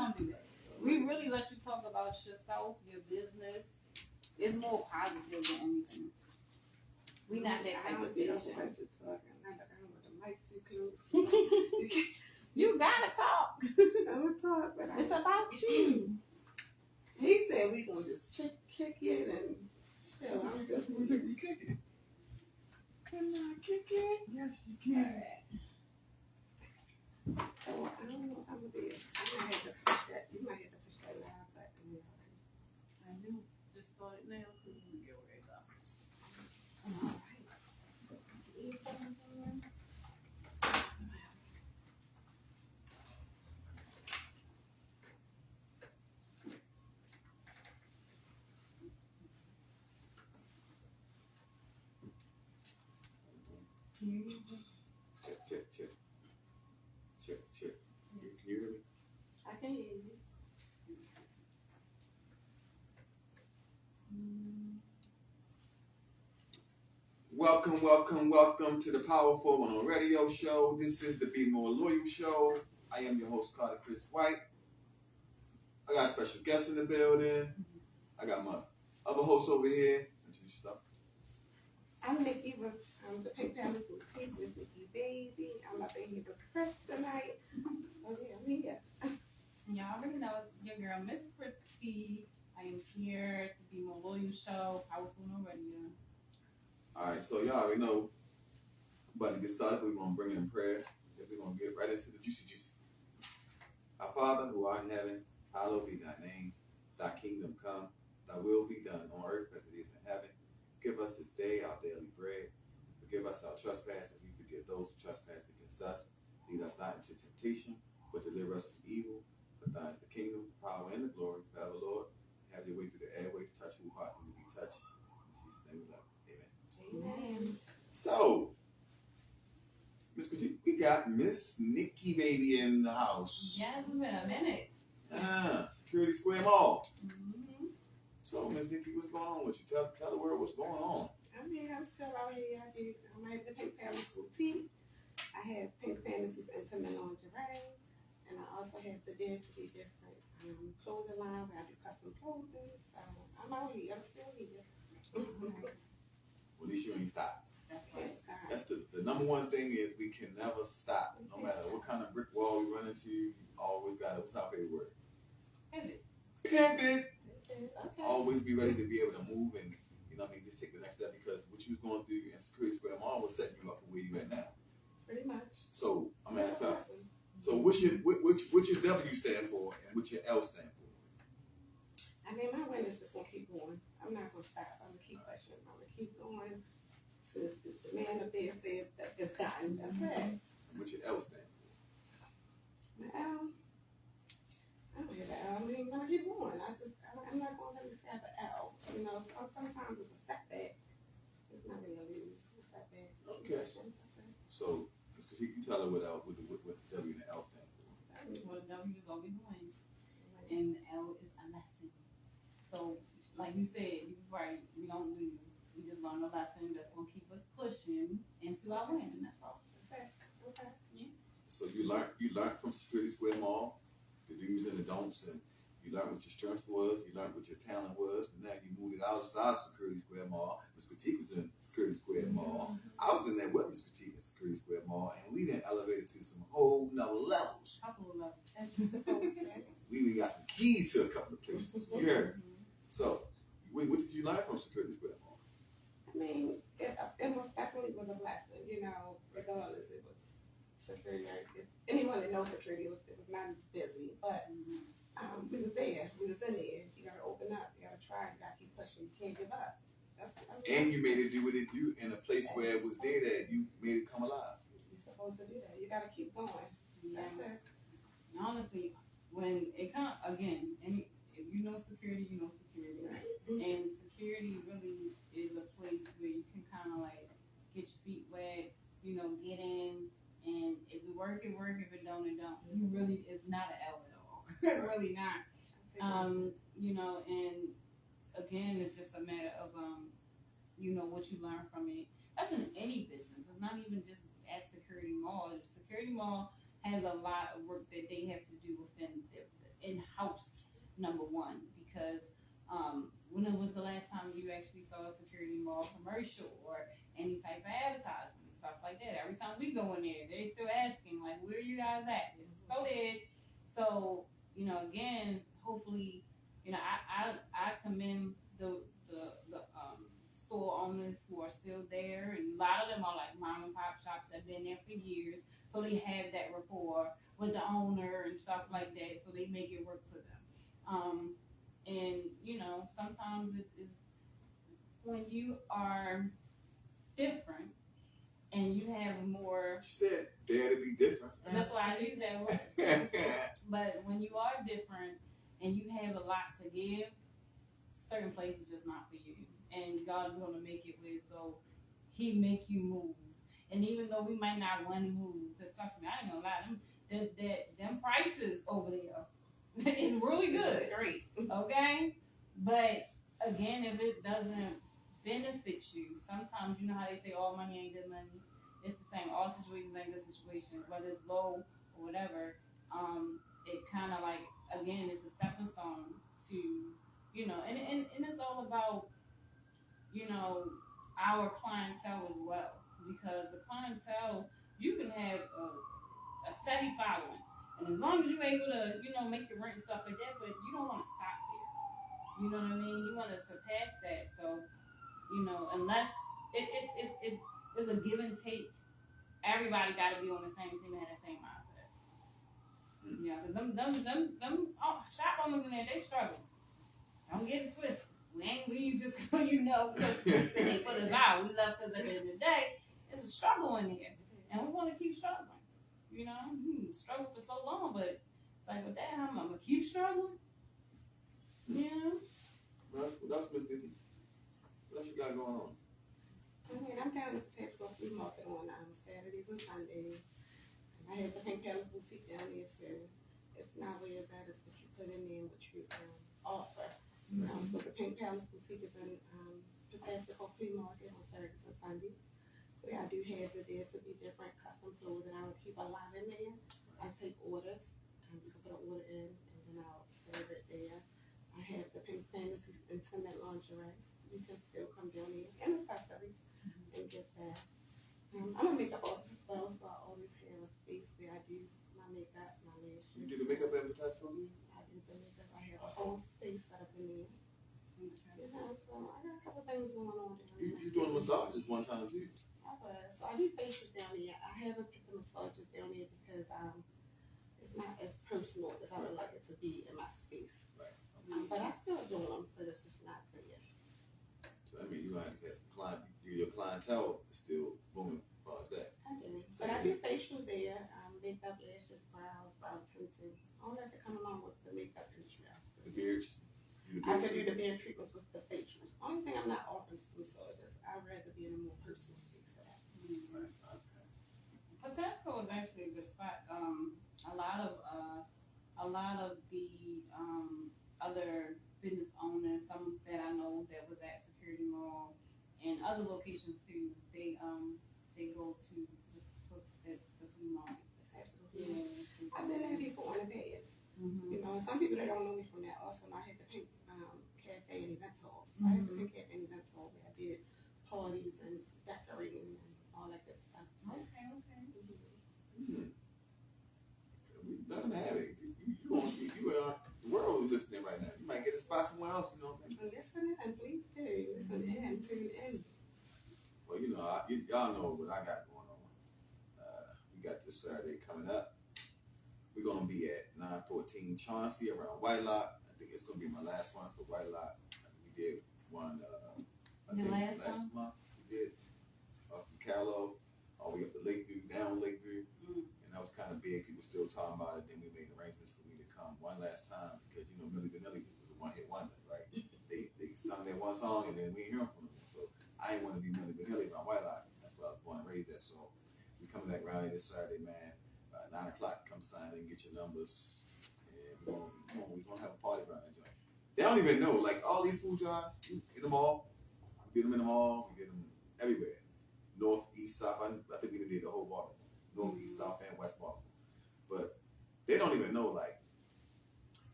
don't do that. We really let you talk about yourself, your business. It's more positive than anything. We not that type of station. You gotta talk. I'm gonna talk, but it's about you. He said we gonna just kick it and I'm just gonna kick it. Can I kick it? Yes, you can. So I don't know if I'm gonna be. I might have to push that. You might have to push that live button. I do. Just start it now because we get ready to go. All right. Check. Can you hear me? I can hear you. Welcome to the Powerful One on Radio Show. This is the Be More Loyal Show. I am your host, Carter Chris White. I got a special guest in the building. I got my other host over here. Introduce yourself. I'm Nikki with the Pink Palace Boutique, Miss Nikki Baby. I'm up in here with Chris tonight. So yeah, I'm here. Y'all already know it's your girl, Miss Fritzy. I am here to Be More Loyal Show, Powerful on Radio. Alright, so y'all already know. About to get started, we're going to bring in prayer. Then we're going to get right into the juicy. Our Father, who art in heaven, hallowed be thy name. Thy kingdom come, thy will be done on earth as it is in heaven. Give us this day our daily bread. Forgive us our trespasses, we forgive those who trespass against us. Lead us not into temptation, but deliver us from evil. For thine is the kingdom, the power, and the glory forever, Lord. Have your way through the airways, touch who heart need to be touched. In Jesus' name we love. Amen. So, Miss Critique, we got Miss Nikki Baby in the house. Yeah, it's been a minute. Security Square Mall. Mm-hmm. So, Miss Nikki, what's going on with you? Tell the world what's going on. I mean, I'm still out here. I'm at the Pink Palace Boutique. I have Pink Fantasies Intimate Lingerie. And I also have the Dare to Be Different clothing line where I do custom clothing. So I'm out here. I'm still here. Well, at least you ain't stopped. That's the number one thing is we can never stop. No matter what kind of brick wall we run into, you always got it. What's our favorite word? Pivot. Okay. Always be ready to be able to move and, just take the next step because what you was going through in Security Square Mall was setting you up for where you at now. Pretty much. So I'm asking. So what's your W stand for and what's your L stand for? I mean, my win is just gonna keep going. I'm not gonna stop. I'm gonna keep pushing. I'm gonna keep going. To the man up there said that it's gotten. That's it. What's your L stand for? My L. I don't hear the L. I mean, I'm gonna keep going. I'm not gonna let me say the L. Sometimes it's a setback. It's not really a lose. It's a setback. Okay. So, you tell her what the W and the L stand for. Well, the W is always win, and the L is a lesson. So, like you said, you was right. We don't lose. We just learn a lesson that's gonna keep us pushing into our win, and that's all. Okay. Yeah. So you learned from Security Square Mall, the do's and the don'ts, and you learned what your strength was. You learned what your talent was, and now you moved it outside Security Square Mall. Miss Critique was in Security Square Mall. I was in there with Miss Critique in Security Square Mall, and we then elevated to some whole nother levels. Couple of levels. We even got some keys to a couple of places. You heard? So, what did you learn from Security Square Mall? I mean, it most definitely was a blessing, regardless. It was security. If anyone that knows security, it was not as busy, but we was there. We was in there. You got to open up. You got to try. You got to keep pushing. You can't give up. And you made it do what it do in a place where it was there that you made it come alive. You're supposed to do that. You got to keep going. Yeah. That's it. Honestly, when it comes, again, if you know security, you know security. And security really is a place where you can kind of like get your feet wet, get in, and if it work, it work. If it don't, it don't. You really, it's not an L at all. Really not. And again, it's just a matter of what you learn from it. That's in any business. It's not even just at Security Mall. Security Mall has a lot of work that they have to do within their in commercial or any type of advertisement and stuff like that. Every time we go in there, they still asking like, "Where you guys at?" It's so dead. So again, hopefully, I commend the store owners who are still there, and a lot of them are like mom and pop shops that have been there for years, so they have that rapport with the owner and stuff like that, so they make it work for them. And sometimes it is when you are different and you have more. She said, "Dare to be different." That's why I use that word. But when you are different and you have a lot to give, certain places just not for you. And God is gonna make it where as though He make you move. And even though we might not want to move, because trust me, I ain't gonna lie, them prices over there is really good. Great. Okay? But again, if it doesn't benefit you, sometimes you know how they say all money ain't good money. It's the same. All situations ain't good situations, whether it's low or whatever. It kind of like, again, it's a stepping stone to, and it's all about, our clientele as well. Because the clientele, you can have a steady following. And as long as you're able to, make your rent and stuff like that, but you don't want to stop there. You know what I mean? You want to surpass that. So, unless it's a give and take, everybody got to be on the same team and have the same mindset. Yeah, because them shop owners in there, they struggle. Don't get it twisted. We ain't leave just because they put us out. We left because at the end of the day, it's a struggle in here. And we want to keep struggling. Struggle for so long, but it's like, well, damn, I'm going to keep struggling. Yeah. That's Miss Nikki. What else you got going on? I'm down at the Central Flea Market on Saturdays and Sundays. I have the Pink Palace Boutique down there too. It's not where it's at, it's what you put in there and what you offer. So the Pink Palace Boutique is in Potential Flea Market on Saturdays and Sundays. Where I do have it there to be different custom clothing. I would keep a lot in there. I take orders. You can put an order in and then I'll serve it there. I have the Pink Fantasy Intimate Lingerie. You can still come down there and accessories and get that. I'm a makeup artist as well, so I always have a space where I do my makeup, my lashes. You do the makeup at Potential? I do the makeup. I have a whole space set up in there. So I got a couple things going on there. You doing massages one time too? So I do facials down there. I haven't put the massages down there because it's not as personal as I would like it to be in my space. Right. But I still do them, but it's just not clear. So I mean, you might have some your clientele is still booming as far as that. I do. But I do facials there, makeup, lashes, brows, brow tinting. All that to come along with the makeup industry. The beards. I could do the beard treatments with the facials. Only thing I'm not offering is massages. I'd rather be in a more personal space for that. Right. Okay. Potential is actually a good spot. A lot of the other business owners, some that I know that was at Security Mall and other locations too, they go to the flea market. It's absolutely. Yeah. I've been there before in the past. Some people that don't know me from that also know I had the Pink Cafe and Events Hall. So I had the Pink Cafe and Events Hall where I did parties and decorating and all that good stuff. So. Okay. Let them have it. You are the world listening right now. You might get a spot somewhere else. You know what I mean? Listen in, please do. Listen in, tune in. Well, y'all know what I got going on. We got this Saturday coming up. We're gonna be at 914 Chauncey around Whitelock. I think it's gonna be my last one for Whitelock. We did one. Last month. We did up from Callow all the way up to Lakeview, down Lakeview, and that was kind of big. People still talking about it. Then we made arrangements for me to come one last time because Milli Vanilli was a one-hit wonder, right? They sung that one song and then we ain't hearing from them. So I ain't want to be Milli Vanilli around Whitelock. That's why I was born and raised there. So we coming back rally this Saturday, man. 9 o'clock, come sign in, get your numbers, and we're gonna have a party around that joint. They don't even know, like all these food jobs, you get them all, we get them in the mall, we get them everywhere. North, east, south, I think we did the whole Baltimore. North, east, south, and west Baltimore. But they don't even know, like,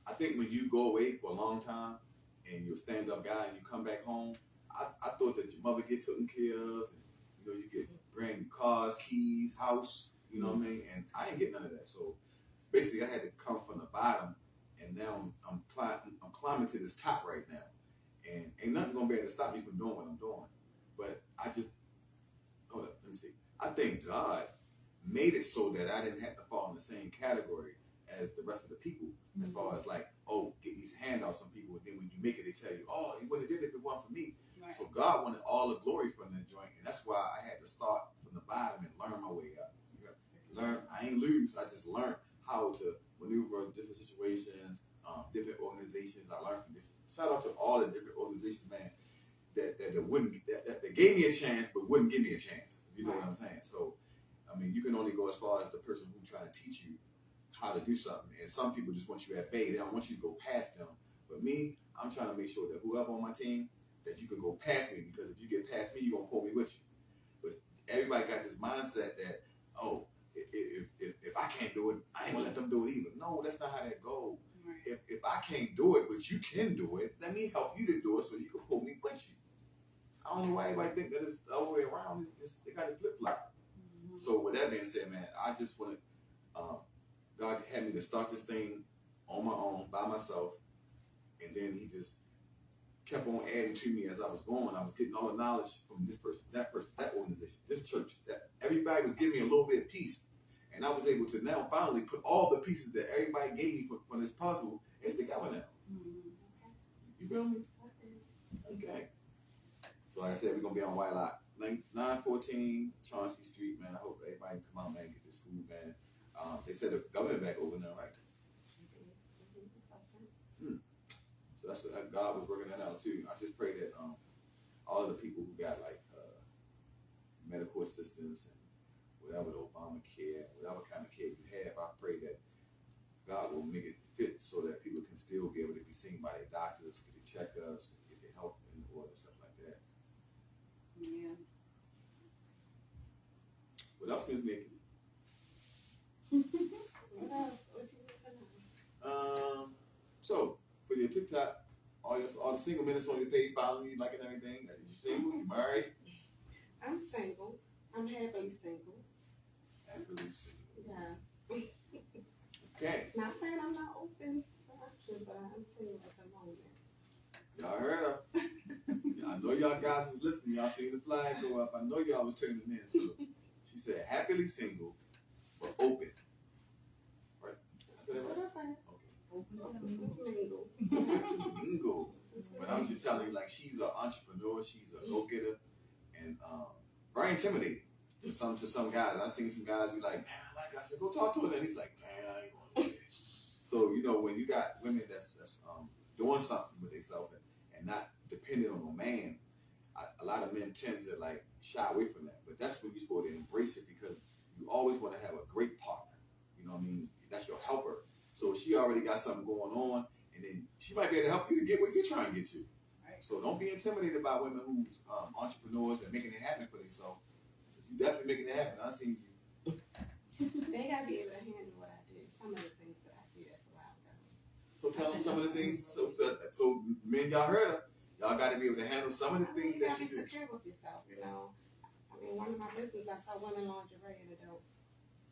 I think when you go away for a long time, and you're a stand-up guy, and you come back home, I thought that your mother get taken care of, and, you know, you get brand new cars, keys, house, you know what I mean? And I ain't get none of that. So basically, I had to come from the bottom, and now I'm climbing to this top right now, and ain't nothing gonna be able to stop me from doing what I'm doing. But I just hold up, let me see. I think God made it so that I didn't have to fall in the same category as the rest of the people, as far as like, oh, get these handouts from people, and then when you make it, they tell you, oh, he wouldn't have did it if it wasn't for me. Right. So God wanted all the glory from that joint, and that's why I had to start from the bottom and learn my way up. I ain't lose. I just learned how to maneuver different situations, different organizations. I learned from this. Shout out to all the different organizations, man, that wouldn't be that gave me a chance, but wouldn't give me a chance. You know what I'm saying? So, I mean, you can only go as far as the person who's trying to teach you how to do something. And some people just want you at bay. They don't want you to go past them. But me, I'm trying to make sure that whoever on my team, that you can go past me, because if you get past me, you're gonna pull me with you. But everybody got this mindset that, oh, if I can't do it, I ain't gonna let them do it either. No, that's not how that goes. Right. If I can't do it, but you can do it, let me help you to do it so you can pull me with you. I don't know why everybody think that it's the other way around. They got it flip flop. Mm-hmm. So with that being said, man, I just want to, God had me to start this thing on my own by myself, and then He just kept on adding to me as I was going. I was getting all the knowledge from this person, that organization, this church. That everybody was giving me a little bit of piece, and I was able to now finally put all the pieces that everybody gave me for this puzzle is together now. Mm-hmm. You feel me? Okay. So like I said, we're gonna be on White Lot, 914 Chauncey Street, man. I hope everybody can come out, man, and get this food, man. They said the government back open now, right? So that's God was working that out too. I just pray that all of the people who got like medical assistance and whatever, the Obamacare, whatever kind of care you have, I pray that God will make it fit so that people can still be able to be seen by their doctors, get their checkups, and get their health in order, stuff like that. Yeah. What else, Ms. Nikki? What else? What you looking So for your TikTok, all the single minutes on your page following you, liking everything. Are you single? You married? at? I'm single. I'm happily single. Happily single. Yes. Okay. Not saying I'm not open to options, but I'm single at the moment. Y'all heard her. I know y'all guys was listening. Y'all seen the flag go up. I know y'all was tuning in. So she said, happily single, but open. Right? I said that right? That's right. Open to Open mingle. to mingle. Okay. Single. But I'm just telling you, like, she's an entrepreneur. She's a go-getter. And very intimidating to some guys. I've seen some guys be like, man, I said, go talk to her. And he's like, man, I ain't going to do this. So, you know, when you got women that's doing something with themselves and not dependent on a man, a lot of men tend to like shy away from that. But that's when you're supposed to embrace it, because you always want to have a great partner. You know what I mean? That's your helper. So she already got something going on, and then she might be able to help you to get where you're trying to get to. Right. So don't be intimidated by women who's entrepreneurs and making it happen for themselves. You definitely making it happen. I've seen you. They gotta be able to handle what I did. Some of the things that I did as a while ago. So tell them some of the things. So men, y'all heard her. Y'all got to be able to handle some of the things You that gotta she be did. secure with yourself, you know. I mean, one of my businesses, I sell women lingerie and adult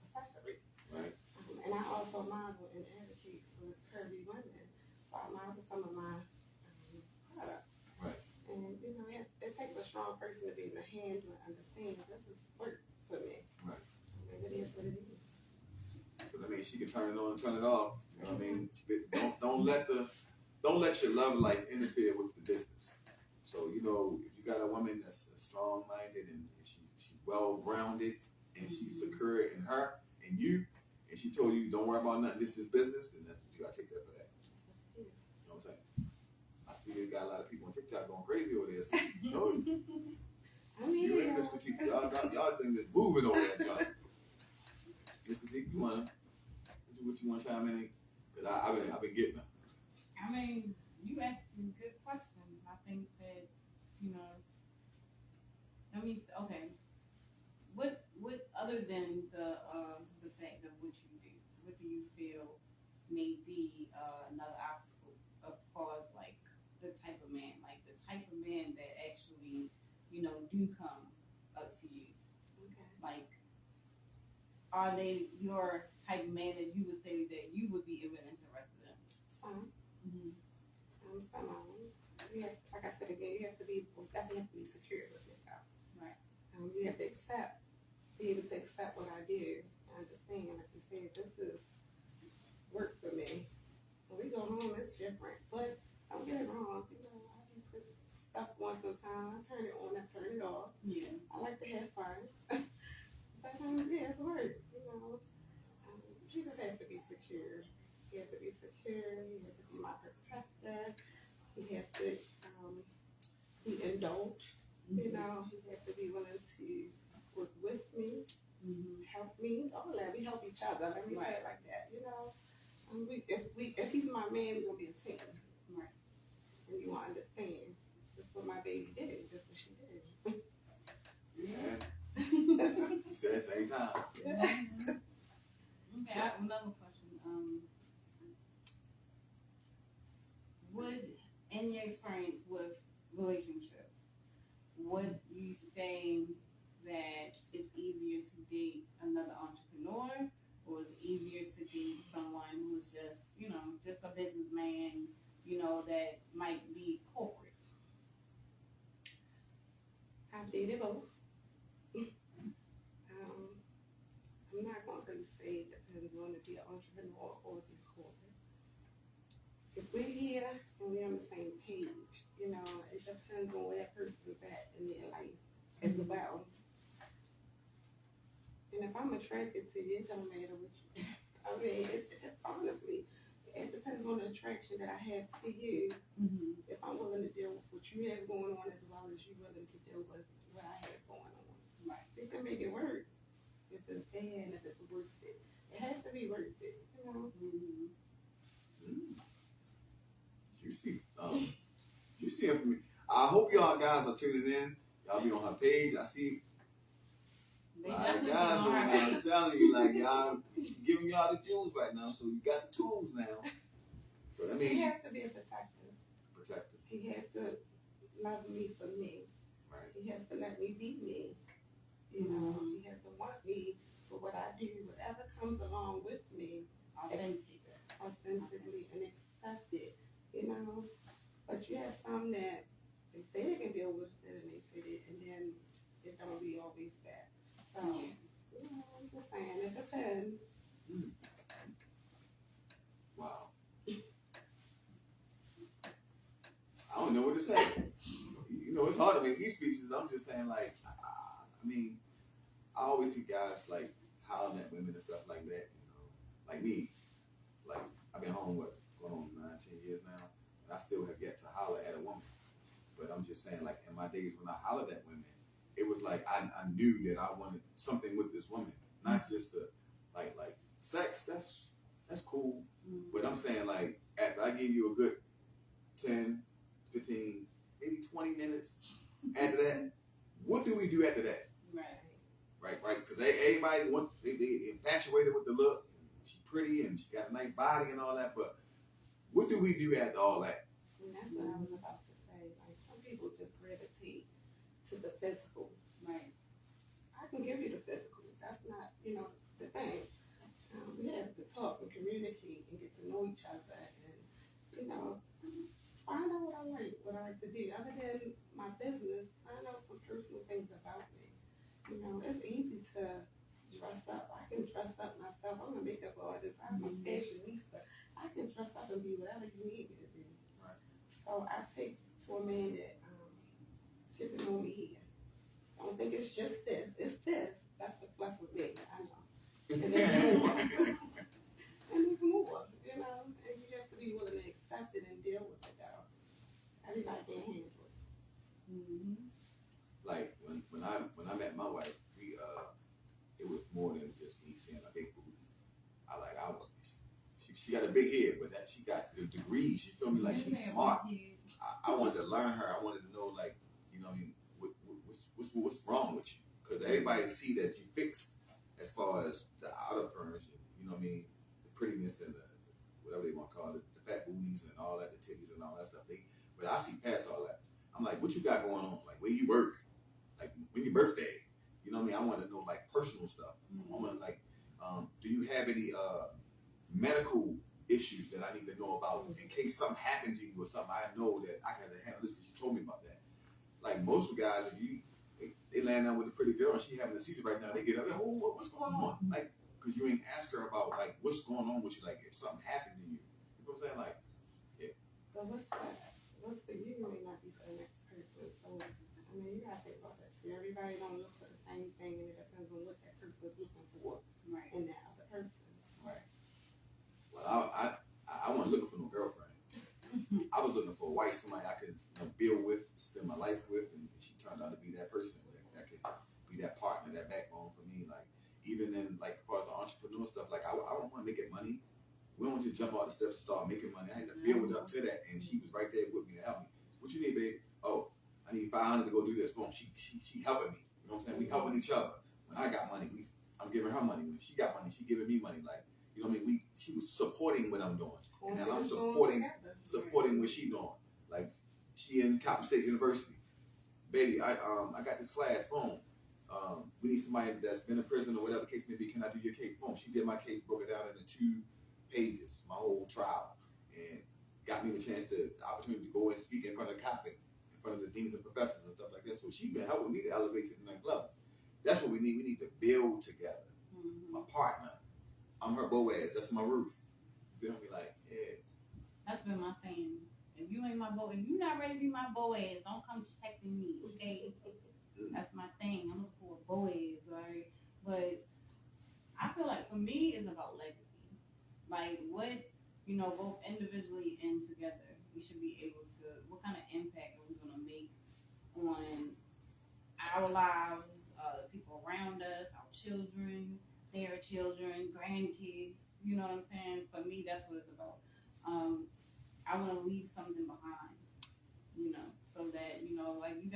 accessories. Right. And I also model and advocate for curvy women. So I model some of my products. Right. And, you know, it takes a strong person to be able to handle and understand this is work for me. Right. I mean, it is what it is. So that means she can turn it on and turn it off. You know what I mean? Don't let your love life interfere with the business. So, you know, if you got a woman that's strong minded and she's well grounded and she's secure in her and you, and she told you don't worry about nothing, this business, then that's what you gotta take that for that. That's what it is. You know what I'm saying? I see you got a lot of people on TikTok going crazy over there. So, you know, I mean, you and Miss Petite, y'all think this moving over that job. Miss Petite, you wanna what you want to chime in? Cause I've been getting them. I mean, you asking good questions. I think that, you know, okay. What other than the fact of what you do, what do you feel may be another obstacle as far as like the type of man, like the type of men that actually, you know, do come up to you? Okay. Like, are they your type of man that you would say that you would be even interested in? Some. Mm-hmm. Some of them. You have, like I said again, you have to be, most definitely have to be secure with yourself. Right. You have to be able to accept what I do. I understand, like you said, this is work for me. When we go home, it's different. But don't get it wrong. You know, I do put stuff on sometimes. I turn it on, I turn it off. Yeah. I like to have fun. But yeah, it's work. You know, you just have to be secure. You have to be secure. You have to be my protector. He has to be indulged. You know, he has to be willing to work with me, help me, all that. We help each other. Let me say it like that. You know, if he's my man, we're gonna be a team. Right. And you want to understand. That's what my baby did. That's what she did. Yeah. You said at the same time. Mm-hmm. Okay, I have another question. Would, in your experience with relationships, would you say that it's easier to date another entrepreneur, or is it easier to date someone who's just, you know, just a businessman, you know, that might be corporate? I've dated both. I'm not going to really say it depends on if you're an entrepreneur or if it's corporate. If we're here and we're on the same page, you know, it depends on where that person is at in their life as well. And if I'm attracted to you, it don't matter what you. I mean, honestly, it depends on the attraction that I have to you. Mm-hmm. If I'm willing to deal with what you have going on as well as you're willing to deal with what I have going on. Right. We can make it work. If it's there and if it's worth it. It has to be worth it, you know. You see it for me. I hope y'all guys are tuning in. Y'all be on her page. I see They a lot of definitely guys on on her there. I'm page. telling you, like y'all giving y'all the jewels right now. So you got the tools now. So that means He you has to be a protector. protect it. He has to love me for me. Right. He has to let me be me. You know, he has to want me for what I do, whatever comes along with me, authentically and accept it, you know. But you have some that they say they can deal with it and they say it, and then it don't be always that. So, you know, I'm just saying, it depends. Wow. I don't know what to say. You know, it's hard to make these speeches. I'm just saying, like, I mean, I always see guys like hollering at women and stuff like that. You know, like me, like I've been home going on 9-10 years now, and I still have yet to holler at a woman. But I'm just saying, like in my days when I hollered at women, it was like I knew that I wanted something with this woman, not just to like sex. That's cool. But I'm saying, like, after I give you a good 10, 15, maybe 20 minutes after that, what do we do after that? Right. Because everybody they infatuated with the look. She's pretty and she got a nice body and all that. But what do we do after all that? And that's what I was about to say. Like, some people just gravitate to the physical. Right. I can give you the physical. That's not, you know, the thing. We have to talk and communicate and get to know each other and, you know, find out what I like to do. Other than my business, find out some personal things about me. You know, it's easy to dress up. I can dress up myself. I'm a makeup artist. I'm a fashionista. I can dress up and be whatever you need me to be. Right. So I take to a man that get to know me here. I don't think it's just this. It's this. That's the plus with me. I know. And there's more. And there's more. You know, and you have to be willing to accept it and deal with it, though. Everybody can't handle it. Like when I met my wife, it was more than just me seeing a big booty. She got a big head, but that she got the degrees. You feel me? Like she's smart. I wanted to learn her. I wanted to know, like, you know, what's wrong with you? Because everybody see that you fixed as far as the outer appearance, you know what I mean, the prettiness and the whatever they want to call it, the fat booties and all that, the titties and all that stuff. But I see past all that. I'm like, what you got going on? Like, where you work? Like, when your birthday? You know what I mean? I want to know like personal stuff. I want to like, do you have any medical issues that I need to know about in case something happened to you or something? I know that I got to handle this because she told me about that. Like most guys, if they land down with a pretty girl and she having a seizure right now, they get up and what's going on? Like, because you ain't ask her about like what's going on with you, like if something happened to you. You know what I'm saying? Like, yeah. But what's for you may not be for the next person. So I mean, you gotta think about that. See, everybody don't look for the same thing, and it depends on what that person is looking for in that other person. Right. Well, I wasn't looking for no girlfriend. I was looking for a wife, somebody I could build with, spend my life with, and she turned out to be that person that could be that partner, that backbone for me. Like even in like as far as the entrepreneur stuff, like I don't want to make it money. We don't just jump out the steps and start making money. I had to build up to that, and she was right there with me to help me. What you need, babe? Oh, I need $500 to go do this. Boom, she helping me. You know what I'm saying? We helping each other. When I got money, I'm giving her money. When she got money, she giving me money. Like, you know what I mean? She was supporting what I'm doing, and now I'm supporting what she doing. Like she in Coppin State University. Baby, I got this class. Boom. We need somebody that's been in prison or whatever the case may be. Can I do your case? Boom. She did my case, broke it down into 2 pages, my whole trial, and got me the opportunity to go and speak in front of Coppin, in front of the deans and professors and stuff like that. So she been helping me to elevate to the next level. That's what we need. We need to build together. My partner. I'm her Boaz. That's my roof. You feel me? Like, yeah. That's been my saying. If you ain't my Boaz, if you not ready to be my Boaz, don't come checking me, okay? That's my thing. I'm looking for a Boaz, right? But I feel like for me, it's about legacy. Like what, both individually and together, we should be able to, what kind of impact are we going to make on our lives, the people around us, our children, their children, grandkids, you know what I'm saying? For me, that's what it's about. I want to leave something behind, so that, like you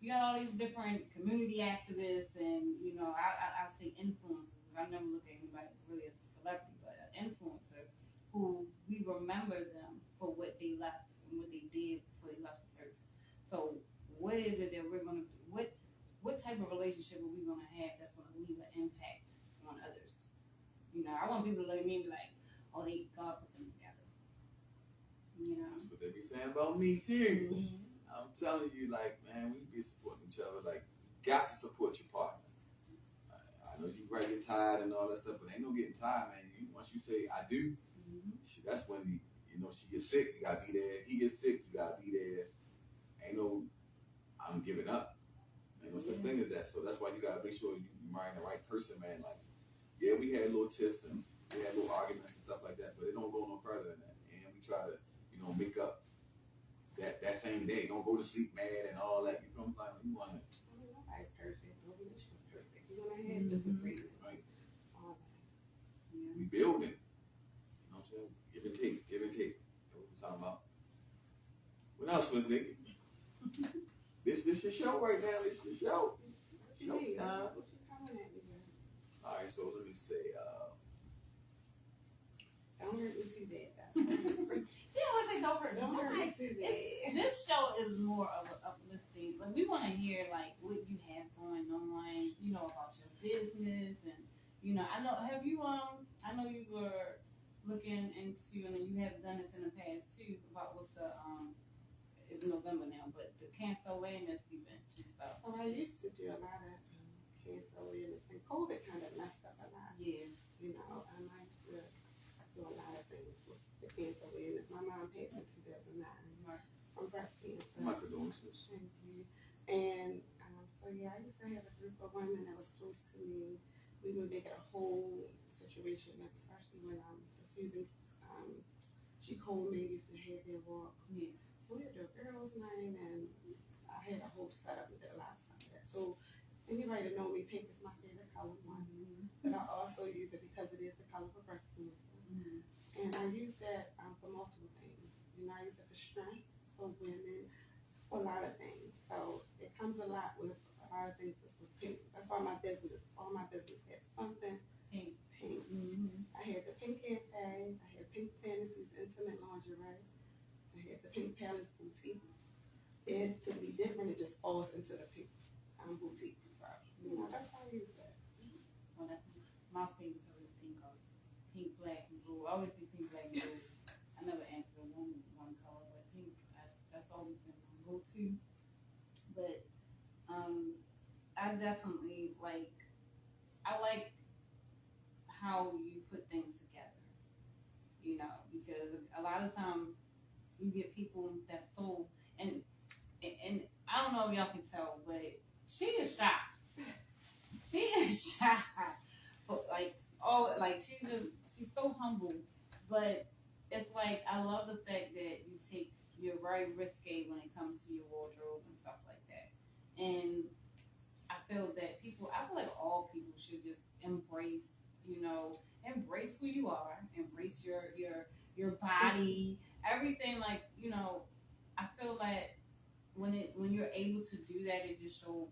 got all these different community activists and, I say influencers. I never look at anybody as really as a celebrity, but an influencer who we remember them for what they left and what they did before they left the earth. So what is it that we're going to do? What type of relationship are we going to have that's going to leave an impact on others? I want people to look at me and be like, oh, God put them together. That's what they be saying about me too. Mm-hmm. I'm telling you, like, man, we be supporting each other. Like, you got to support your partner. I know you probably get tired and all that stuff, but ain't no getting tired, man. Once you say I do, that's when she gets sick, you gotta be there. He gets sick, you gotta be there. Ain't no I'm giving up. Ain't no such thing as that. So that's why you gotta make sure you marrying the right person, man. Like, yeah, we had little tiffs and we had little arguments and stuff like that, but it don't go no further than that. And we try to, make up that same day. Don't go to sleep mad and all that. You feel me? Like, you want to. Nobody's perfect. No relationship perfect. You're gonna have disagreements. Right. All that. Yeah. We building. You know what I'm saying? Give and take. That's what we're talking about. What else, Miss Nikki? This your show right now. This your show. What you mean? What you coming at me with? All right, so let me say, Don't hurt me too bad. She always say don't hurt me too bad. This show is more of an uplifting. Like we want to hear like what you have going on, about your business, and I know I know you were looking into, and you have done this in the past too, about with the it's November now, but the cancer awareness events and stuff. So I used to do a lot of cancer awareness, and COVID kind of messed up a lot. Yeah. I used to do a lot of things with the cancer awareness. My mom passed in 2009 from breast cancer. my condolences. Thank you. And so I used to have a group of women that was close to me. We would make it a whole situation, especially when was using G. Coleman used to have their walks. Yeah. We had a girls' night, and I had a whole setup with a lot of stuff like that. So anybody that know me, pink is my favorite color one. But I also use it because it is the color for breast cancer. And I use that for multiple things. I use it for strength, for women, for a lot of things. So it comes a lot with a lot of things that's with pink. That's why all my business has something pink. I had the Pink Cafe, I had Pink Fantasies Intimate Lingerie, I had the Pink Palace Boutique, it to be different, it just falls into the pink boutique. So, that's how I use that. Well, that's my favorite color is pink also. Pink, black, and blue. I always see pink, black, and blue. I never answered one color, but pink, that's always been my go-to. But I definitely I like how you put things together, because a lot of times you get people that's so, and I don't know if y'all can tell, but she is shy. She is shy. But she's so humble. But it's like I love the fact that you're very risque when it comes to your wardrobe and stuff like that. And I feel like all people should just embrace who you are, embrace your body, everything. I feel like when you're able to do that, it just shows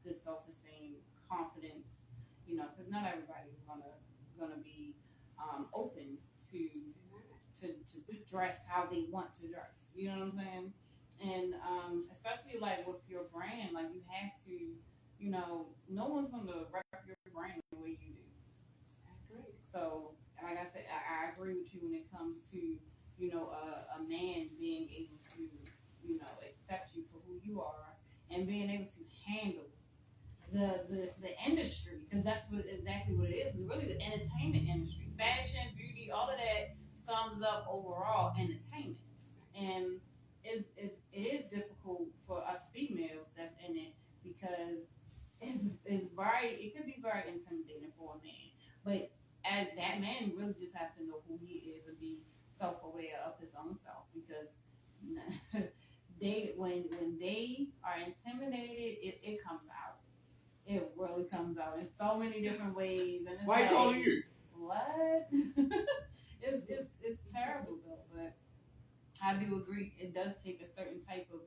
good self-esteem, confidence, because not everybody is gonna be open to dress how they want to dress. You know what I'm saying? And especially with your brand, you have to, no one's gonna rep your brand the way you do. I agree. So, like I said, I agree with you when it comes to, a man being able to, accept you for who you are and being able to handle the industry, because that's exactly what it is. It's really the entertainment industry, fashion, beauty, all of that sums up overall entertainment, and it is difficult for us females that's in it, because it can be very intimidating for a man, but as that man really just have to know who he is and be self-aware of his own self, because when they are intimidated, it comes out. It really comes out in so many different ways, and it's Why calling you? What? it's terrible though, but I do agree. It does take a certain type of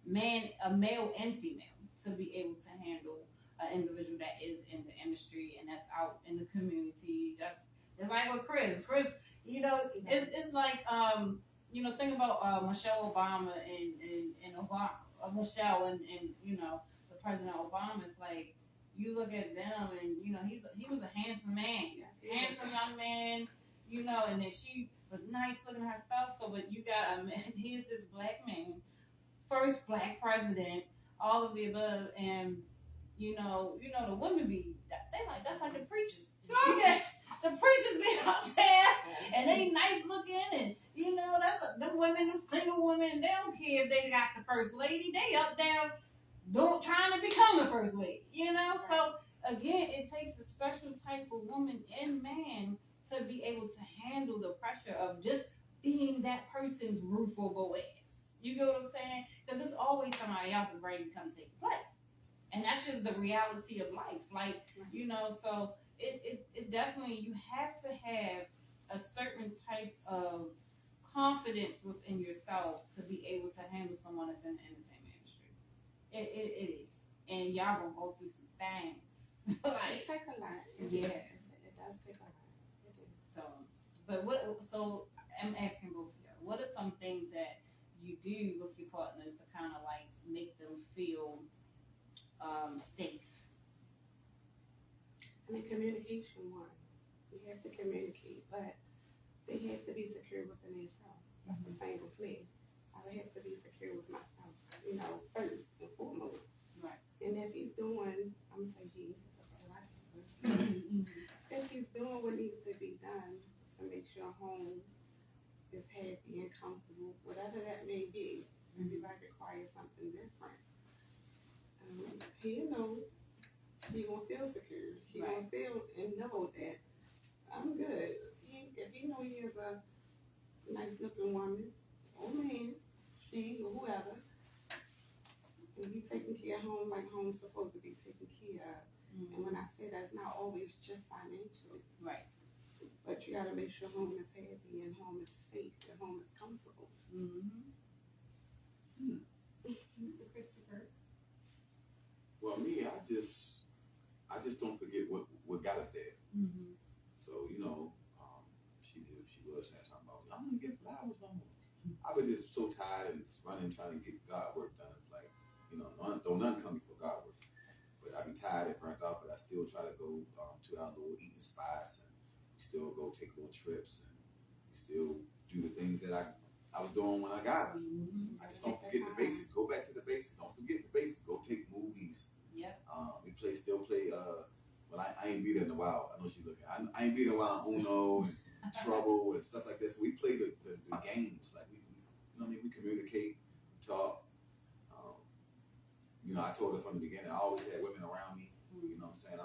man, a male and female, to be able to handle an individual that is in the industry and that's out in the community. It's like with Chris. Chris, it's like think about Michelle Obama and Obama, Michelle and the President Obama. It's like you look at them and he was a handsome man, handsome young man, and then she was nice looking herself. So, but you got here's this black man, first black president, all of the above, and the women be they like that's like the preachers. The preachers be up there and they nice looking, and them women, them single women, they don't care if they got the first lady. They up there trying to become the first lady. So again, it takes a special type of woman and man to be able to handle the pressure of just being that person's roof over ass. You get what I'm saying? Because there's always somebody else is ready to come take your place. And that's just the reality of life. So it definitely, you have to have a certain type of confidence within yourself to be able to handle someone that's in the entertainment industry. It is. And y'all gonna go through some things. It takes a lot. Yeah. It does take a lot. It is. So I'm asking both of you, what are some things that you do with your partners to kind of make them feel safe? Communication one. We have to communicate, but they have to be secure within themselves. That's the same with me. I would have to be secure with myself, first and foremost. Right. And if he's doing, I'm gonna say he, if he's doing what needs to be done to make sure home is happy and comfortable, whatever that may be, everybody requires something different. He gonna feel secure. He gonna feel and know that I'm good. If he know he is a nice looking woman or man, she or whoever, and he taking care of home like home's supposed to be taken care of. Mm-hmm. And when I say that's not always just financially. Right. But you gotta make sure home is happy and home is safe and home is comfortable. Mr. Christopher. Well, me, I just don't forget what got us there. So she was saying something about I don't get flowers no more. I've been just so tired and just running trying to get God work done. It's like, don't none come before God work. But I be tired and burnt out, but I still try to go to our little eating spots, and we still go take little trips, and we still do the things that I was doing when I got it. I just don't forget the basics. Go back to the basics. Don't forget the basics. Go take movies. Yep. We still play. Well, I ain't beat her in a while. I know she's looking. I ain't beat her in a while. Uno and Trouble and stuff like that. So we play the games. Like we communicate, talk. I told her from the beginning. I always had women around me. You know what I'm saying?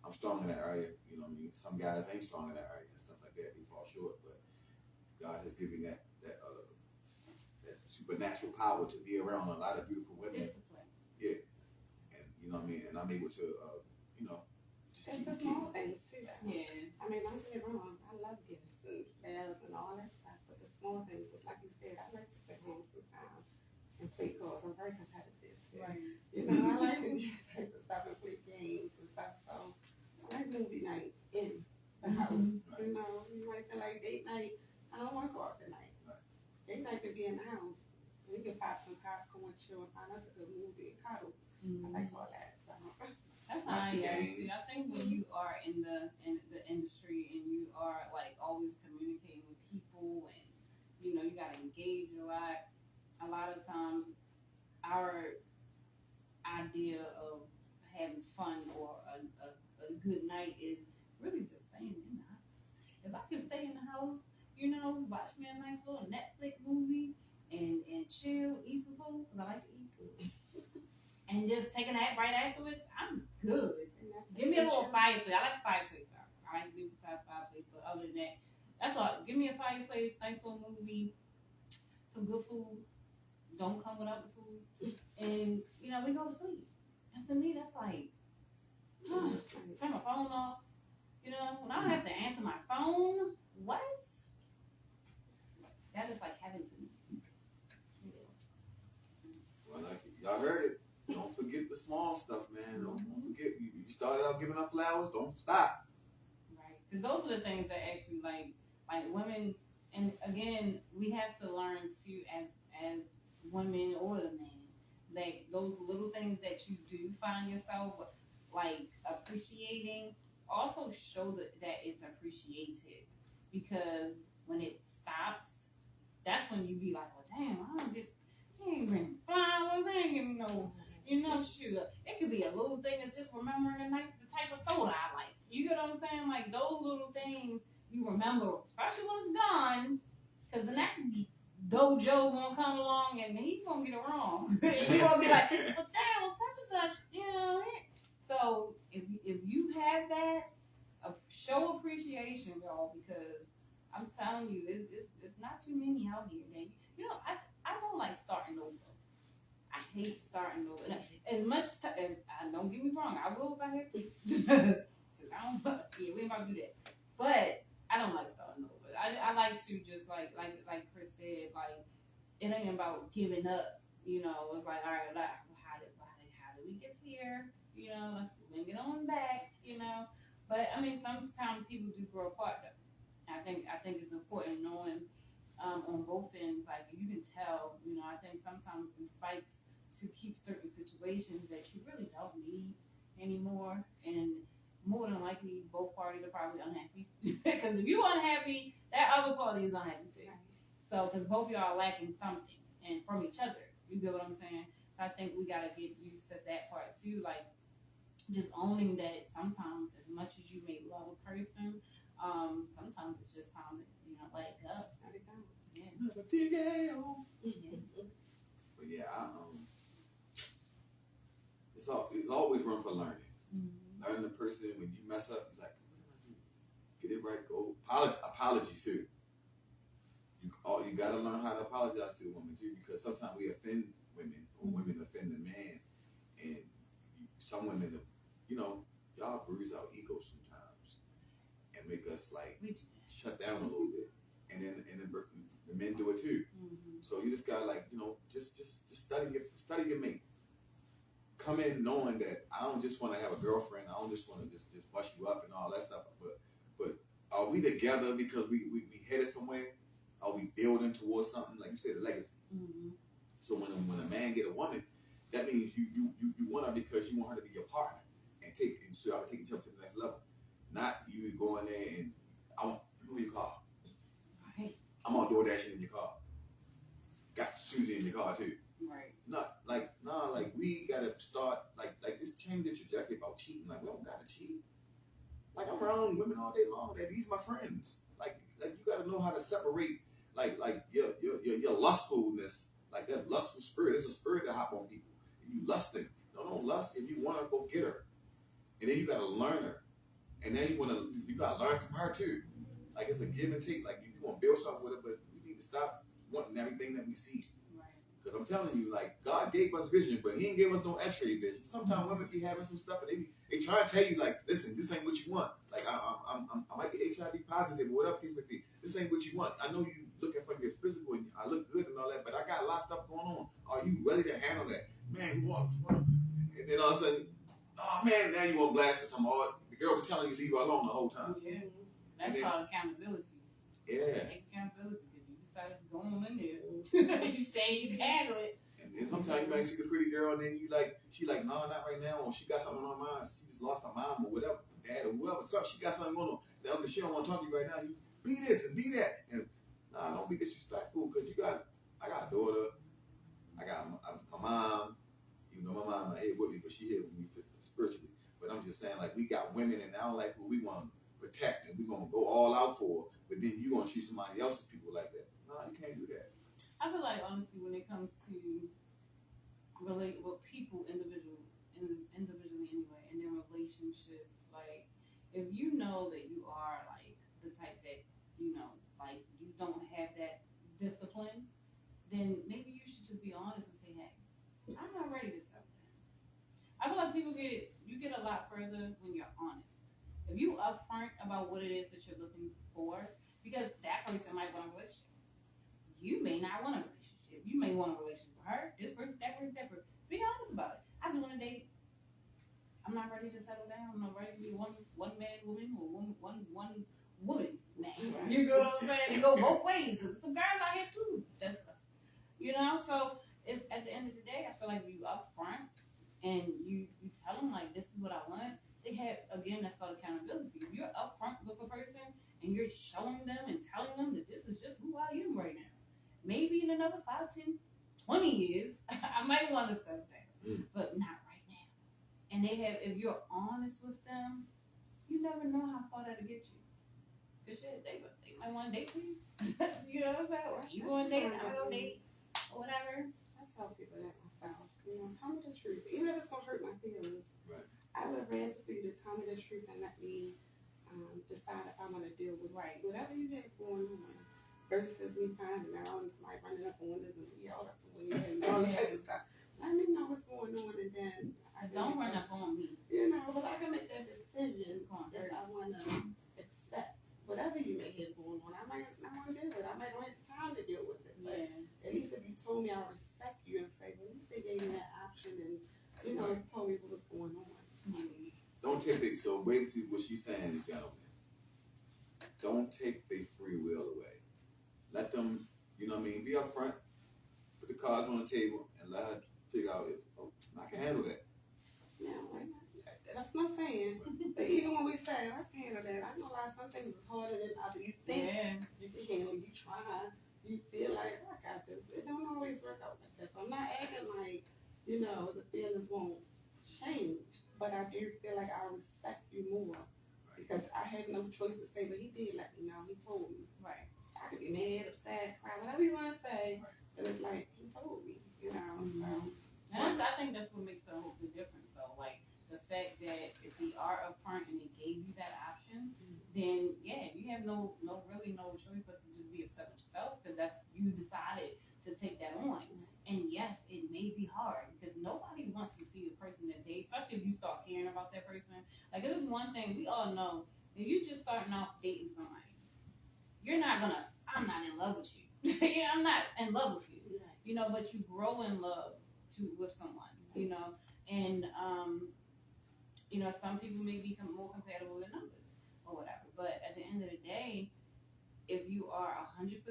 I'm strong in that area. You know what I mean? Some guys ain't strong in that area and stuff like that. They fall short, but God has given that supernatural power to be around a lot of beautiful women. Discipline. Yeah, and you know what I mean. And I'm able to, just It's the keep small things too. Though. Yeah. I mean, don't get me wrong. I love gifts and bells and all that stuff, but the small things, just like you said, I like to sit home sometimes and play cards. I'm very competitive. Too. Right. I like to just type of stuff and play games and stuff. So I like movie night in the house. Right. You might feel like date night. I don't want to go out tonight. Right. Date night could be in the house. We can pop some popcorn, chill, and find us a good movie and cuddle. I like all that stuff. That's how I am too. I think when you are in the industry and you are like always communicating with people and you gotta engage a lot. A lot of times, our idea of having fun or a good night is really just staying in the house. If I can stay in the house, watch me a nice little Netflix movie and chill, eat some food, because I like to eat food. And just taking that right afterwards, I'm good. Give me a little fireplace. I like fireplace. I like to be beside fireplace, but other than that, that's all. Give me a fireplace, nice little movie, some good food. Don't come without the food, and we go to sleep. That's to me. That's like turn my phone off. When I have to answer my phone, what? That is like heaven to me. It is. Well, y'all heard it. Don't forget the small stuff, man. Don't forget. You started out giving up flowers. Don't stop. Right. Because those are the things that actually like women. And again, we have to learn to as women or the men, like those little things that you do find yourself like appreciating, also show that it's appreciated. Because when it stops, that's when you be like, well, damn, I ain't bringing flowers, I ain't getting no sugar. It could be a little thing that's just remembering the type of soda I like. You get what I'm saying? Like those little things you remember, especially when it's gone, because the next dojo gonna come along and he's gonna get it wrong. And you're gonna be like, well, damn, such and such, So if you have that, show appreciation, y'all, because I'm telling you, it's not too many out here. That I don't like starting over. I hate starting over. As much time, don't get me wrong, I will if I have to. Because I don't. Yeah, we ain't about to do that. But I don't like starting over. I like to just like Chris said, like it ain't about giving up. It's like, all right, how did we get here? Let's bring it on back. But I mean, sometimes people do grow apart. Though. I think it's important knowing on both ends. Like you can tell. I think sometimes we fight to keep certain situations that you really don't need anymore, and more than likely, both parties are probably unhappy. Because if you're unhappy, that other party is unhappy too. So, because both of y'all are lacking something and from each other. You get what I'm saying? So I think we got to get used to that part too. Like, just owning that sometimes, as much as you may love a person, sometimes it's just time to, let it go. Let it go. Yeah. But yeah, it's always room for learning. Mm-hmm. Learning the person, when you mess up, you're like, what did I do? Get it right, go. Apologies too. You gotta learn how to apologize to a woman too, because sometimes we offend women, or women offend the man, and some women, y'all bruise our egos sometimes, and make us like shut down a little bit, and then the men do it too. Mm-hmm. So you just gotta just study your mate. Come in knowing that I don't just want to have a girlfriend. I don't just want to just bust you up and all that stuff. But are we together because we headed somewhere? Are we building towards something? Like you said, a legacy. Mm-hmm. So when a man get a woman, that means you want her because you want her to be your partner and so y'all take each other to the next level. Not you go in there and I want your car. Right. I'm on DoorDash in your car. Got Susie in your car too. Right. Like we gotta start like this change the trajectory about cheating. Like we don't gotta cheat. Like I'm around women all day long. That these my friends. Like you gotta know how to separate like your lustfulness, like that lustful spirit. It's a spirit that hop on people. If you lusting, don't lust. If you wanna go get her, and then you gotta learn her, and then you gotta learn from her too. Like it's a give and take. Like you wanna build something with her, but we need to stop wanting everything that we see. Because I'm telling you, like, God gave us vision, but He ain't gave us no X-ray vision. Sometimes women be having some stuff, and they try to tell you, like, listen, this ain't what you want. Like, I might be HIV positive or whatever case may be. This ain't what you want. I know you looking for your physical, and I look good and all that, but I got a lot of stuff going on. Are you ready to handle that? Man, what? And then all of a sudden, oh man, now you want to blast it. The girl was telling you leave her alone the whole time. Yeah, that's called accountability. Yeah. Take accountability. Decided to go on in there. You say you can handle it. And sometimes you might see the pretty girl and then she like, no, not right now. Or she got something on her mind. She just lost her mom or whatever, dad or whoever. So she got something going on. Now she don't want to talk to you right now. You be this and be that. And nah, don't be disrespectful because I got a daughter. I got my mom. You know, my mom not here with me, but she here with me spiritually. But I'm just saying, like, we got women in our life who we want to protect and we're going to go all out for. But then you're going to treat somebody else's people like that. No, you can't do that. I feel like honestly, when it comes to relate with people individually anyway, and their relationships, like if you know that you are like the type that like you don't have that discipline, then maybe you should just be honest and say, hey, I'm not ready to settle down. I feel like you get a lot further when you're honest. If you upfront about what it is that you're looking for, because that person might want a relationship. You may not want a relationship. You may want a relationship with her, this person, that person, that person. Be honest about it. I just want to date. I'm not ready to settle down. I'm not ready to be one man woman or one woman man. Right. You know what I'm saying? It go both ways. Because some guys out here too. That's us. So it's at the end of the day, I feel like you upfront and you tell them like this is what I want. They have, again, that's called accountability. If you're upfront with a person and you're showing them and telling them that this is just who I am right now. Maybe in another 5, 10, 20 years, I might want to settle down, but not right now. And if you're honest with them, you never know how far that'll get you. Cause shit, they might want to date you. You know what I'm saying? You want to date, I will date, or whatever. I tell people that myself. Tell me the truth, even if it's gonna hurt my feelings. Right. I would rather for you to tell me the truth and let me decide if I want to deal with whatever you have going on. Versus me finding out somebody running up on this and yell at someone and all that type of stuff. Let me know what's going on and then don't run up on me. But I can make that decision if I want to accept whatever you may have going on. I might not want to deal with it. I might not have the time to deal with it. But at least if you told me I respect you and say, well, at least they gave me that option and told me what was going on. Don't take it. So wait to see what she's saying, gentlemen. Don't take their free will away. Let them, be up front, put the cards on the table, and let her figure out I can handle that. Yeah, that's what I'm saying. But even when we say, I can handle that, I know some things is harder than others. You think you can handle, you try, you feel like, I got this. It don't always work out like that. So I'm not acting like, the feelings won't change. But I do feel like I respect you more. Because I had no choice to say, but he did let me know. He told me. Right. I could be mad, upset, cry, whatever you want to say. But it's like, he told me, So. And I think that's what makes the difference, though. Like, the fact that if they are upfront and they gave you that option, then, you have no choice but to just be upset with yourself because you decided to take that on. And yes, it may be hard because nobody wants to see the person that they, especially if you start caring about that person. Like, this is one thing we all know. If you just starting off dating somebody, I'm not in love with you. I'm not in love with you. But you grow in love with someone, and some people may be more compatible than others or whatever. But at the end of the day, if you are 100%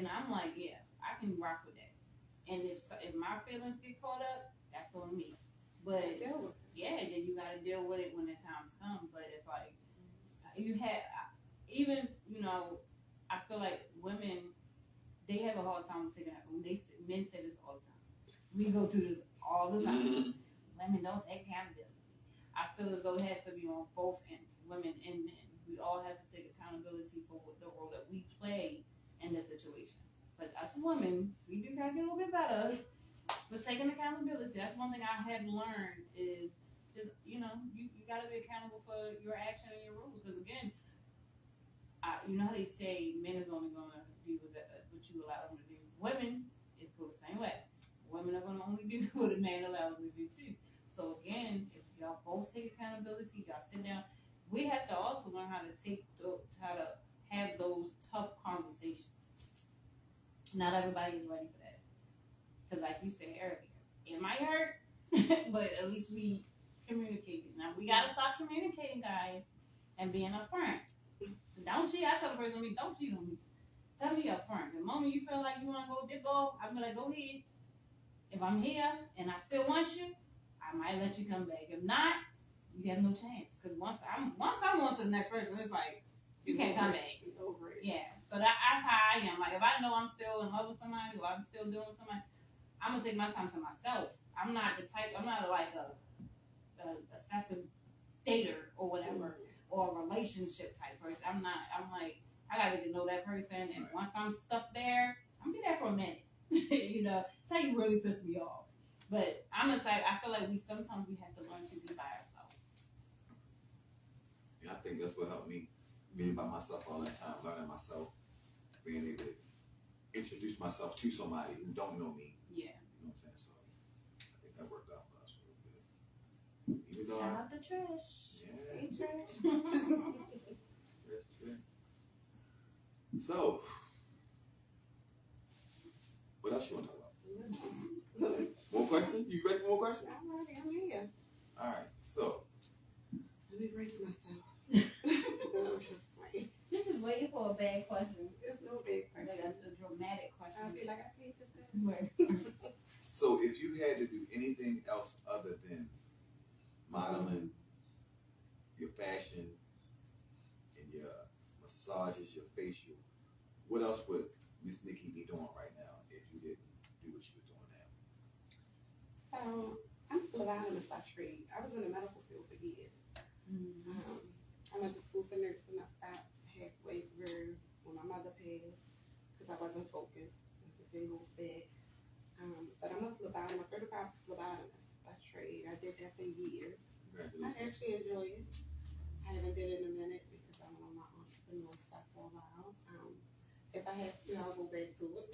And I'm like, yeah, I can rock with that. And if my feelings get caught up, that's on me. But Deal with it. yeah, then you gotta deal with it when the times come. But it's like you have even I feel like women they have a hard time taking it. When men say this all the time. We go through this all the time. Women don't take accountability. I feel as though it has to be on both ends, women and men. We all have to take accountability for the role that we play in this situation. But as women, we do gotta get a little bit better. But taking accountability, that's one thing I have learned is just, you gotta be accountable for your action and your rules. Because again, you know how they say men is only gonna do what you allow them to do. Women is go the same way. Women are gonna only do what a man allows them to do too. So again, if y'all both take accountability, y'all sit down. We have to also learn how to have those tough conversations. Not everybody is ready for that. Because like you said earlier, it might hurt, but at least we communicated. Now we gotta start communicating, guys, and being upfront. Don't cheat. I tell the person, don't cheat on me. Tell me upfront. The moment you feel like you wanna go dip off, I'm like, go ahead. If I'm here and I still want you, I might let you come back. If not, you have no chance. Because once I'm on to the next person, it's like you can't come back. Over it. Yeah. So that's how I am. Like if I know I'm still in love with somebody or I'm still doing something, I'm gonna take my time to myself. I'm not like a obsessive dater or whatever or a relationship type person. I'm like I gotta get to know that person, and once I'm stuck there, I'm gonna be there for a minute. Tell you really pissed me off. But I'm the type. I feel like sometimes we have to learn to be by ourselves. Yeah, I think that's what helped me. Being by myself all that time, learning myself, being able to introduce myself to somebody who don't know me. Yeah. You know what I'm saying? So I think that worked out for us real good. Even though Shout out to Trish. yeah. Hey, Trish. So, what else you want to talk about? More questions? You ready for more questions? I'm here. All right. So, Let me brace myself. I'm just playing. She's just waiting for a bad question. There's no big Like question. a dramatic I'll question. be like, I paid the bill. Right. so if you had to do anything else other than modeling, your fashion, and your massages, your facial, what else would Miss Nikki be doing right now if you didn't do what she was doing now? So, I'm a phlebotomist by trade. I was in the medical field for years. I went to school for nursing. I stopped halfway through when my mother passed because I wasn't focused. I was a single bed. But I'm a phlebotomist, certified phlebotomist by trade. I did that for years. I Congratulations. actually enjoy it. I haven't did it in a minute because I'm on my entrepreneurial stuff for a while. If I have to, I'll go back to it.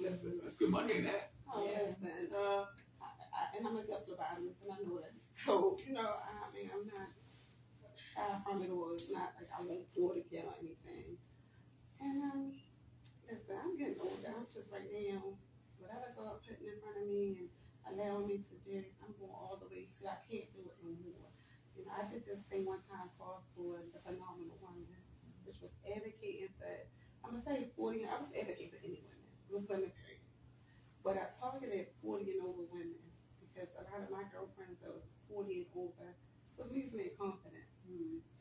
Listen. That's good money in that. Oh, Yeah. listen. And I'm a good phlebotomist, and I know this. So, I mean, I'm not shy from it, or it's not like I won't do it again or anything. And listen, I'm getting older. I'm just right now, whatever God putting in front of me and allowing me to do, I'm going all the way to I can't do it no more. I did this thing one time called for the Phenomenal Woman, which was advocating for, I'm gonna say 40. I was advocating for any women. It was women, period. But I targeted 40 and over women because a lot of my girlfriends that was 40 and over was losing their confidence.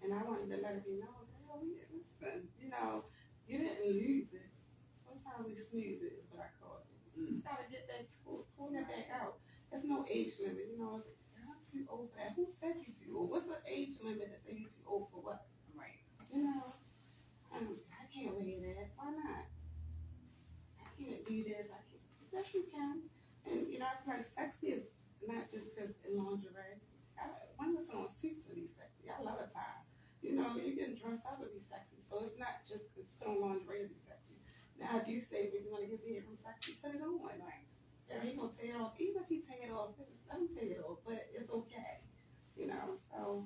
And I wanted to let it be known, girl, listen, you didn't lose it. Sometimes we snooze it, is what I call it. You just gotta get that pull that back out. There's no age limit, it's like, you're not too old for that. Who said you too old? What's the age limit that say you too old for what? Right. I can't wear that. Why not? I can't do this. I can't. Yes, you can. And I feel like sexy is not just because in lingerie. When we put on suits to be sexy, I love a tie. You're getting dressed up to be sexy. So it's not just to put on lingerie to be sexy. Now I do say if you want to get bedroom sexy, put it on. Like, he gonna tear it off. Even if he tear it off, let him tear it off. But it's okay. So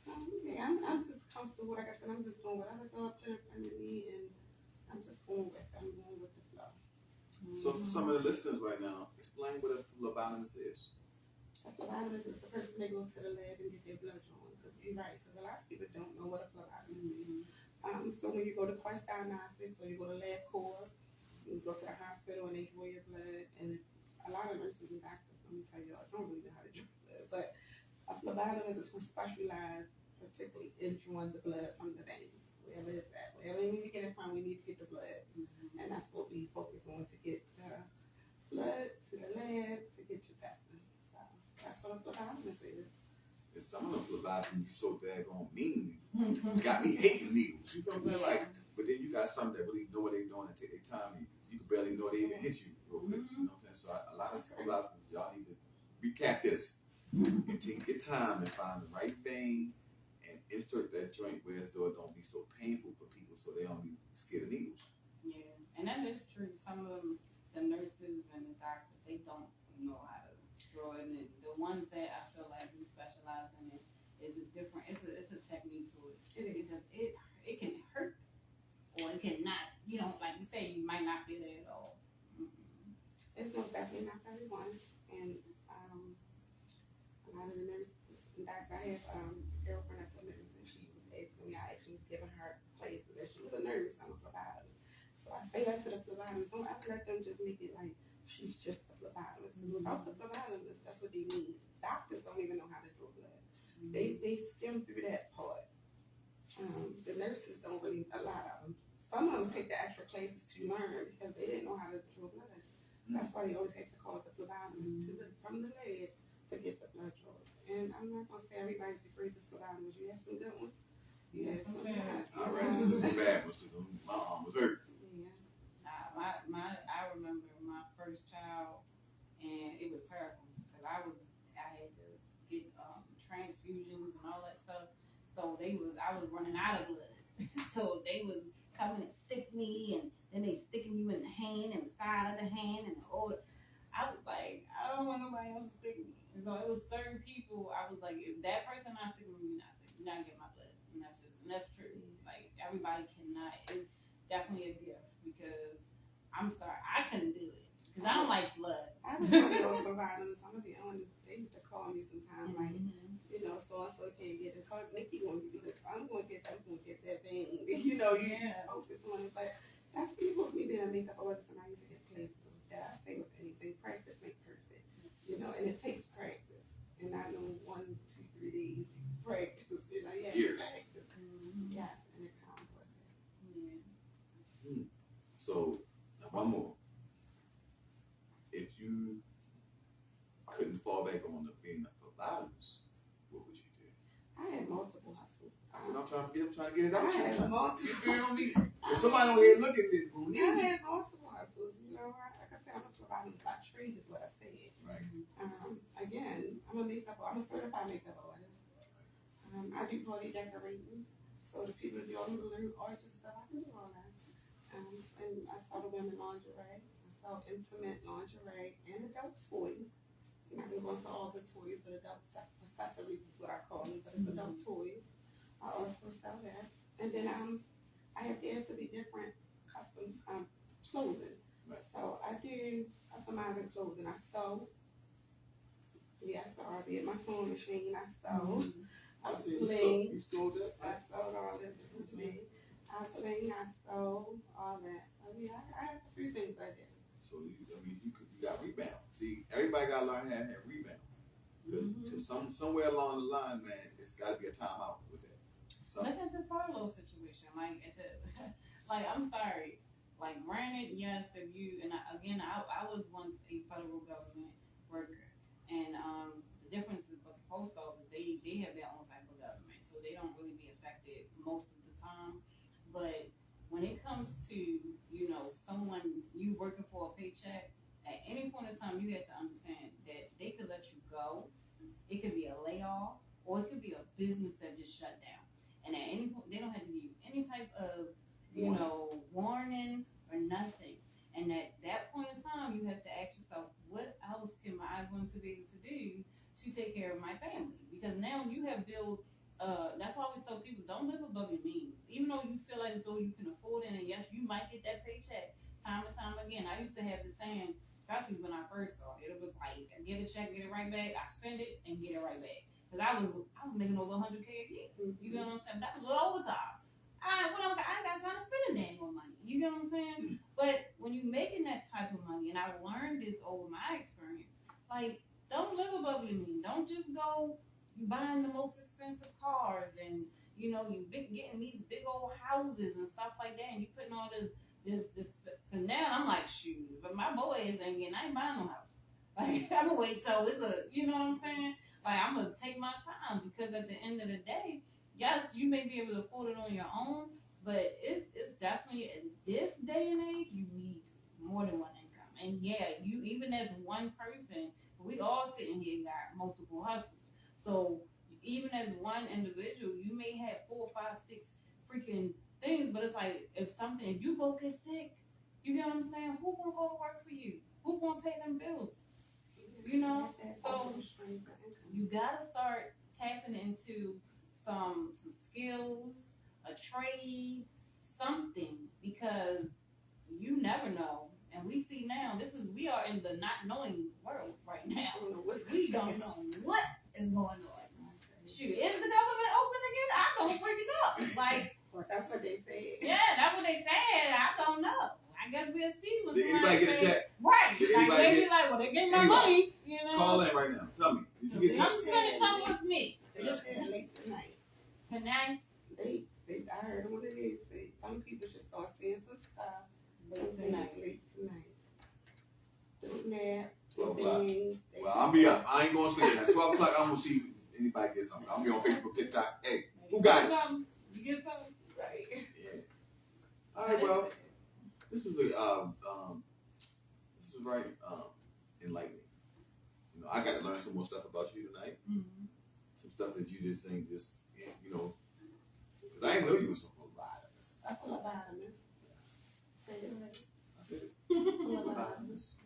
I'm just comfortable. Like I said, I'm just doing whatever God put in front of me, and I'm just going with it. I'm going with the flow. So for some of the listeners right now, explain what a phlebotomist is. A phlebotomist is the person that goes to the lab and get their blood drawn. Because you're right, because a lot of people don't know what a phlebotomist is. So when you go to Quest Diagnostics or you go to LabCorp, you go to the hospital and they draw your blood, and a lot of nurses and doctors, let me tell you, I don't really know how to draw blood, but a phlebotomist is specialized particularly in drawing the blood from the veins, wherever it's at. Wherever we need to get it from, we need to get the blood. And that's what we focus on, to get the blood to the lab to get your testing. So that's what a phlebotomist is. And some of the phlebotomy be so daggone mean. Got me hating needles. You know what I'm saying? Like, but then you got some that really know what they're doing and take their time. You can barely know they even hit you real quick. You know what I'm saying? So a lot of phlebotomists, y'all need to recap this and take your time and find the right thing and insert that joint where as though it don't be so painful for people, so they don't be scared of needles. Yeah, and that is true. Some of them, the nurses and the doctors, they don't know how to draw it. And the ones that I feel like we specialize in is a different. It's a technique to it. Because it can hurt, or it can not. You know, like you say, you might not feel it at all. It's most definitely not for everyone. And a lot of the nurses and doctors, I have a girlfriend that's a nurse, and she was asking me, I actually was giving her places, and she was a nurse, I'm a phlebotomist. So I say that to the phlebotomist, don't ever let them just make it like she's just a phlebotomist. Because without the phlebotomist, that's what they mean. Doctors don't even know how to draw blood. They skim through that part. The nurses don't really, a lot of them. Some of them take the extra classes to learn because they didn't know how to draw blood. That's why they always have to call the phlebotomist from the lab to get the blood drawn. And I'm not gonna say everybody's the greatest phlebotomist. You have some good ones. You have some bad. I ran into some bad ones because my arm was hurt. Yeah. I remember my first child, and it was terrible because I had to get transfusions and all that stuff. So I was running out of blood. So they was coming and stick me, and then they sticking you in the hand and the side of the hand and I was like, I don't want nobody else to stick me. And so it was certain people. I was like, if that person not sticking me, you're not getting my blood. And that's true. Like, everybody cannot. It's definitely a gift because I'm sorry, I couldn't do it because I don't like blood. I was one of those phlebotomists. I'm gonna be honest. They used to call me sometimes like, you know, so and so can't get it. Call Nikki gonna get this. I'm gonna get that vein. You know, you just focus on it. But that's people with me being a makeup artist, and I used to get classes of that. I say with anything, practice makes perfect. You know, and it takes practice. And not no 1, 2, 3 days practice. You know, Years. Practice. Yes, and it comes with it. Yeah. So, one more. If you couldn't fall back on being a phlebotomist, what would you do? I had multiple hustles. I'm trying to get it out. I had multiple. You feel me? If somebody over here looking at who I needs you. had multiple hustles. You know, like I said, I'm a phlebotomist by trade, is what I said. Right. Again, I'm a certified makeup artist. I do party decorating. So the people that do all the little arts and stuff, I can do all that. And I sell the women lingerie. I sell intimate lingerie and adult toys. I'm not going to go into all the toys, but adult accessories is what I call them, but it's adult toys. I also sell that. And then I have Dare to Be Different custom clothing. Right. So I do customizing clothing. I sew. Yes, the RV at my sewing machine. I sew. I bling. You sold that? I sewed all this. This is me. I bling. I sew all that. So yeah, I have a few things I do. So you got rebound. See, everybody got to learn how to have rebound. Because somewhere along the line, man, it's got to be a timeout with that. Look at the furlough situation. Like like I'm sorry. Like, granted, yes, if you I was once a federal government worker, and the difference is, but the post office they have their own type of government, so they don't really be affected most of the time. But when it comes to someone you working for a paycheck, at any point in time you have to understand that they could let you go. It could be a layoff, or it could be a business that just shut down. And at any point, they don't have to give you any type of warning or nothing. And at that point in time, you have to ask yourself, what else am I going to be able to do to take care of my family? Because now you have built, that's why I always tell people, don't live above your means. Even though you feel as though you can afford it, and yes, you might get that paycheck time and time again. I used to have the saying, especially when I first started, it was like, I get a check, get it right back, I spend it, and get it right back. Because I was making over 100K a year. You know what I'm saying? That was with overtime. I ain't got time to spend a dang on money. You get what I'm saying? But when you're making that type of money, and I learned this over my experience, like, don't live above your means. Don't just go buying the most expensive cars and getting these big old houses and stuff like that, and you putting all this. Cause now I'm like, shoot, but my boys ain't getting. I ain't buying no house. Like, I'm gonna wait till it's you know what I'm saying? Like, I'm gonna take my time, because at the end of the day, yes, you may be able to afford it on your own, but it's definitely in this day and age, you need more than one income. And yeah, you even as one person, we all sitting here got multiple hustles. So even as one individual, you may have 4, 5, 6 freaking things, but it's like if you go get sick, you get what I'm saying? Who gonna go to work for you? Who gonna pay them bills? You know, so you gotta start tapping into some skills, a trade, something, because you never know. And we see now, we are in the not knowing world right now. We don't know what is going on. Shoot, is the government open again? I don't freaking know. Like, well, that's what they said. Yeah, that's what they said. I don't know. I guess we'll see. Did anybody get a check? Right. Did like, anybody maybe well, they get my money, you know. Call in right now. Tell me. Did you get I'm spending something with me. They said late tonight. Tonight? I heard one of these say some people should start seeing some stuff. Late tonight. The snap. 12 o'clock. Things. Well, I'll be up. I ain't going to sleep. At 12 o'clock, I'm going to see if anybody get something. I'm going to be on Facebook, TikTok. Hey, who got it? You get something? Right. Yeah. All right, well, this was right enlightening. You know, I got to learn some more stuff about you tonight. Mm-hmm. Some stuff that you just ain't because I didn't know you was some phlebotomist. A phlebotomist. Say it right. I said it. Phlebotomist.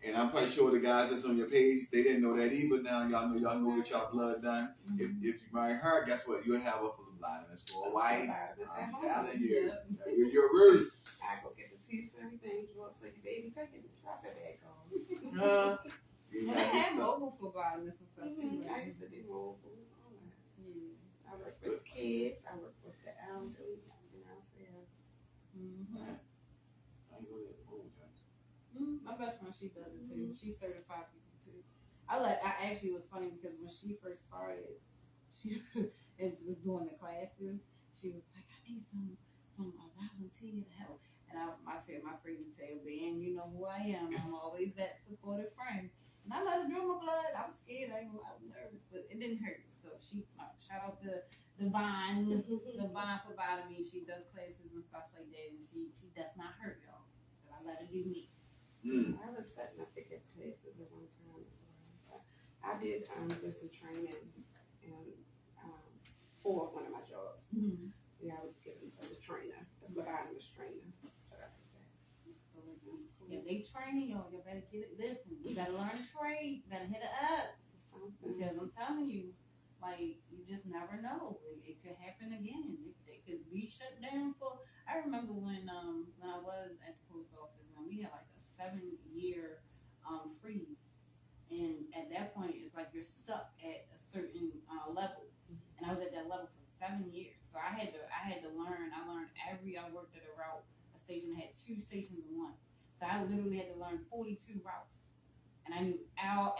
And I'm quite sure the guys that's on your page, they didn't know that either. Now y'all know get y'all blood done. Mm-hmm. If you marry her, guess what? You'll have a phlebotomist for a wife. I'm telling you. You're rude. I go get the teeth and everything, draw for your baby. Take it, drop it back on. They have mobile phlebotomists and stuff too. I used to do mobile. I work with kids. I work with the elderly. My best friend, she does it too. She certified people too. I actually, it was funny because when she first started, she was doing the classes. She was like, I need some volunteer to help. And I tell my crazy tale, being you know who I am, I'm always that supportive friend. And I let her draw my blood. I was scared. I was nervous, but it didn't hurt. So shout out to Divine phlebotomy. She does classes and stuff like that, and she does not hurt y'all. But I let her do me. I was setting up to get places at one time. So I did some training and for one of my jobs. Mm-hmm. Yeah, I was given the trainer, the phlebotomist trainer. So if they training y'all, you better get it. Listen, you gotta learn a trade. You gotta hit it up. Because I'm telling you, like, you just never know. It could happen again. They could be shut down for. I remember when I was at the post office, and we had like a 7-year freeze, and at that point, it's like you're stuck at a certain level. And I was at that level for 7 years, so I had to learn. I worked at a station that had 2 stations in one, so I literally had to learn 42 routes, and I knew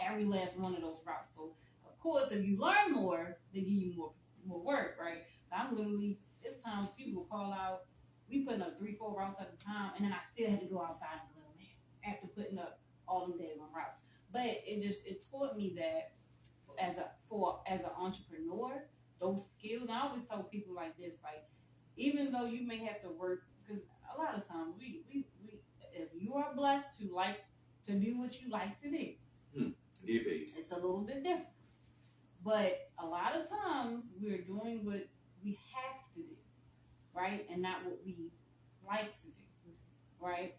every last one of those routes. So of course, if you learn more, they give you more work, right? So I'm literally, this time people call out, we putting up 3-4 routes at a time, and then I still had to go outside and little man after putting up all them day long routes. But it taught me that as an entrepreneur, those skills. And I always tell people like this, like, even though you may have to work, because a lot of times we if you are blessed to do what you like to do, it's a little bit different. But a lot of times we're doing what we have to do, right? And not what we like to do, right?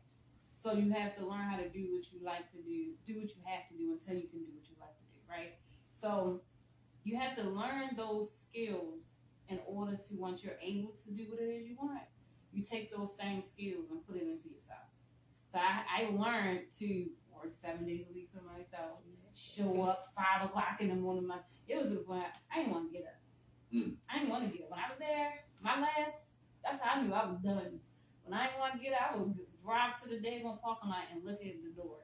So you have to learn how to do what you like to do what you have to do until you can do what you like to do, right? So you have to learn those skills in order to, once you're able to do what it is you want, you take those same skills and put it into yourself. So I learned to work 7 days a week for myself. Show up 5 o'clock in the morning. It was a point I didn't want to get up. I didn't want to get up. When I was there, that's how I knew I was done. When I didn't want to get up, I would drive to the Dagon parking lot and look at the door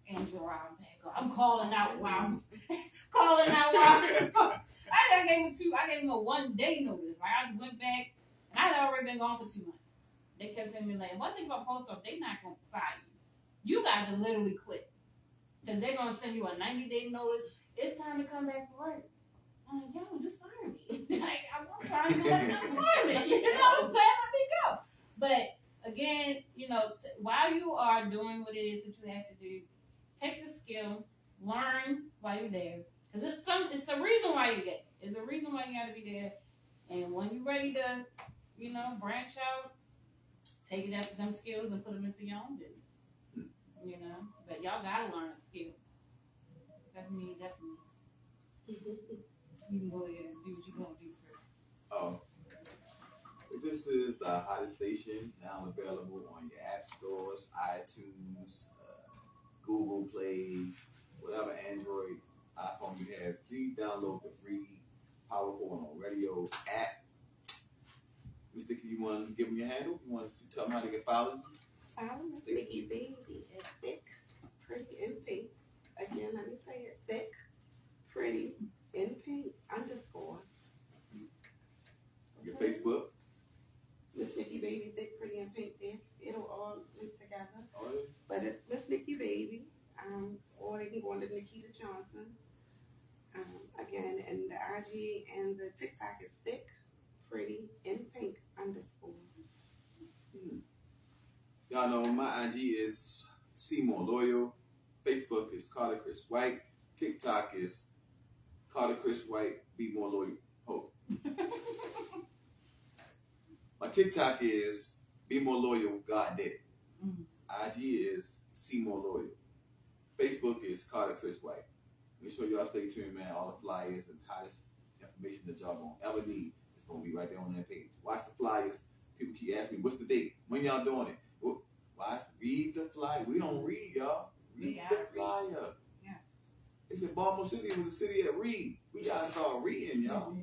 and drive back up. I'm calling out while I gave him a 1 day notice. Like I just went back and I had already been gone for 2 months. They kept sending me like, one thing about post office, they not gonna fire you. You got to literally quit. Because they're going to send you a 90-day notice. It's time to come back to work. I'm like, yo, just fire me. Like, I'm trying to collect unemployment. You know what I'm saying? Let me go. But, again, while you are doing what it is that you have to do, take the skill, learn while you're there. Because it's a reason why you're there. It's a reason why you got to be there. And when you're ready to, branch out, take it after them skills and put them into your own business. But y'all gotta learn a skill. That's me. You can go ahead and do what you're gonna do first. Oh, this is the hottest station, now available on your app stores, iTunes, Google Play, whatever Android, iPhone you have. Please download the free Powerful on Radio app. Miss Nikki, you want to give them your handle? You want to tell them how to get followed? Follow Miss Nikki Baby at Thick, Pretty, and Pink. Again, let me say it. Thick, Pretty, and Pink _ Your Facebook? Miss Nikki Baby, Thick, Pretty, and Pink. It'll all link together. Oh, yeah. But it's Miss Nikki Baby. Or they can go under Nikita Johnson. Again, and the IG and the TikTok is Thick, Pretty, and Pink _ Y'all know my IG is Seymour Loyal. Facebook is Carter Chris White. TikTok is Carter Chris White. Be more loyal. Oh. My TikTok is Be More Loyal. God did it. IG is Seymour Loyal. Facebook is Carter Chris White. Make sure y'all stay tuned, man. All the flyers and hottest information that y'all gonna ever need is gonna be right there on that page. Watch the flyers. People keep asking me, what's the date? When y'all doing it? Watch, read the flyer. We don't read, y'all. Read the flyer. Yeah. They said Baltimore City was a city that read. We gotta start reading, y'all.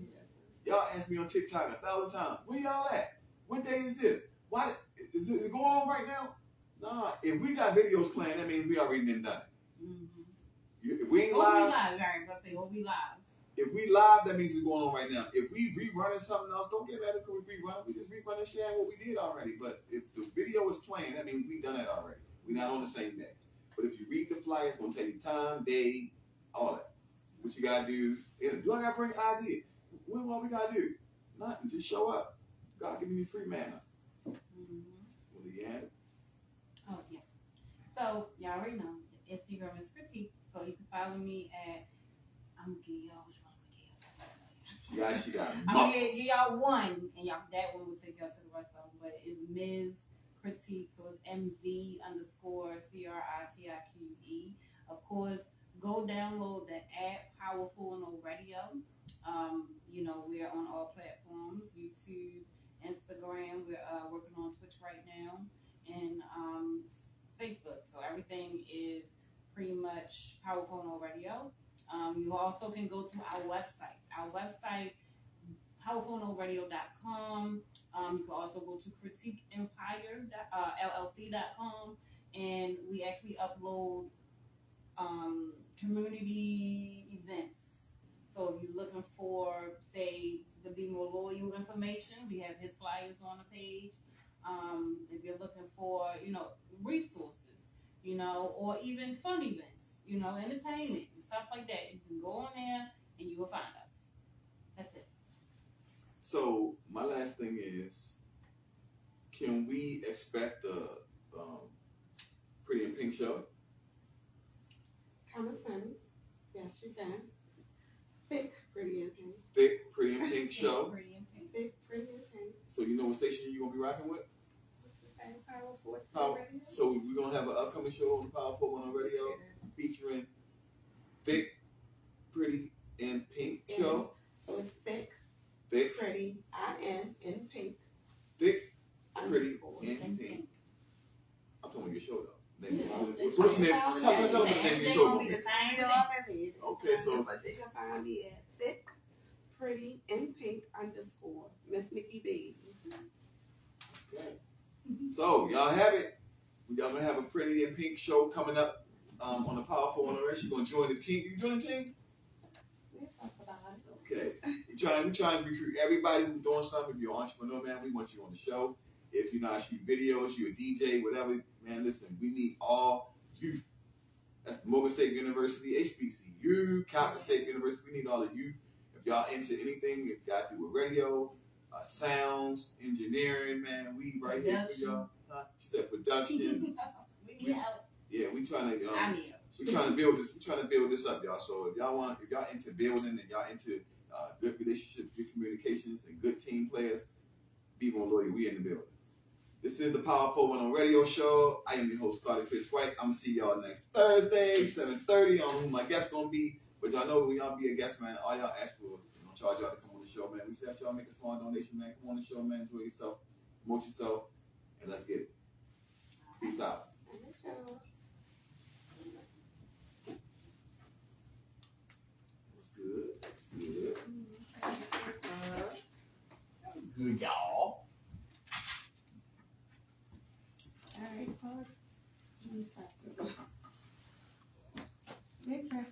Y'all ask me on TikTok 1,000 times, where y'all at? What day is this? Why is it going on right now? Nah, if we got videos playing, that means we already done it. If we ain't live, we live. If we live, that means it's going on right now. If we rerunning something else, don't get mad at we rerun. We just rerun and share what we did already. But if the video is playing, that means we done it already. We're not on the same day. But if you read the flyer, it's gonna tell you time, day, all that. What you gotta do? Do I gotta bring ID? What we gotta do? Nothing. Just show up. God giving you free manna. What do you have? Oh yeah. So y'all already know Instagram is Critique. So you can follow me at I'm gonna give y'all She got I'm gonna give y'all one, and y'all that one will take y'all to the rest of them. But it's Ms. Critique, so it's MZ_CRITIQE. Of course, go download the app Powerful No Radio. We're on all platforms: YouTube, Instagram. We're working on Twitch right now, and Facebook. So everything is pretty much Powerful No Radio. You also can go to our website. Our website, powerfulnoradio.com. You can also go to critiqueempire.llc.com, and we actually upload community events. So if you're looking for, say, the Be More Loyal information, we have his flyers on the page. If you're looking for, resources, or even fun events, entertainment and stuff like that, you can go on there and you will find us. That's it. So my last thing is, can we expect the Pretty in Pink show? Coming soon. Yes, you can. Thick, Pretty, and Pink. Thick, Pretty in Pink show. Pretty in Pink. Thick, Pretty, and Pink. So you know what station you're gonna be rocking with? It's the same Powerful Radio. So we're gonna have an upcoming show on Powerful on Radio featuring Thick, Pretty, and Pink show. So it's Thick, Thick, Pretty, IN, and Pink. Thick, Pretty, _ and Pink. I'm talking about your show though. Name Yeah. so what's the name? Tell us the name of your show. They Okay. same It's already. Okay, so But they can find me at Thick, Pretty, and Pink _ Miss Nikki B. So y'all have it. Y'all gonna have a Pretty and Pink show coming up on the Powerful One already. She's gonna join the team. You join the team? Let's talk about it. Okay. We trying to recruit everybody who's doing something. If you're an entrepreneur, man, we want you on the show. If you're not shooting videos, you're a DJ, whatever, man, listen, we need all youth. That's the Morgan State University, HBCU, Calvin State University. We need all the youth. If y'all into anything, if you got to do with radio, sounds, engineering, man, we right here for y'all. Huh? She said production. We need help. Yeah, we trying to. I need help. We're trying to build this. We're trying to build this up, y'all. So if y'all into building and y'all into good relationships, good communications, and good team players, be more loyal. We in the building. This is the Power 410 Radio Show. I am your host, Carter Chris White. I'm gonna see y'all next Thursday, 7:30. I don't know who my guest gonna be, but y'all know when y'all be a guest, man. All y'all ask for, we don't charge y'all to come on the show, man. We say y'all make a small donation, man. Come on the show, man. Enjoy yourself, promote yourself, and let's get it. Peace out. What's good? That's good. That was good, y'all. All right, Paul. Let me stop. Okay.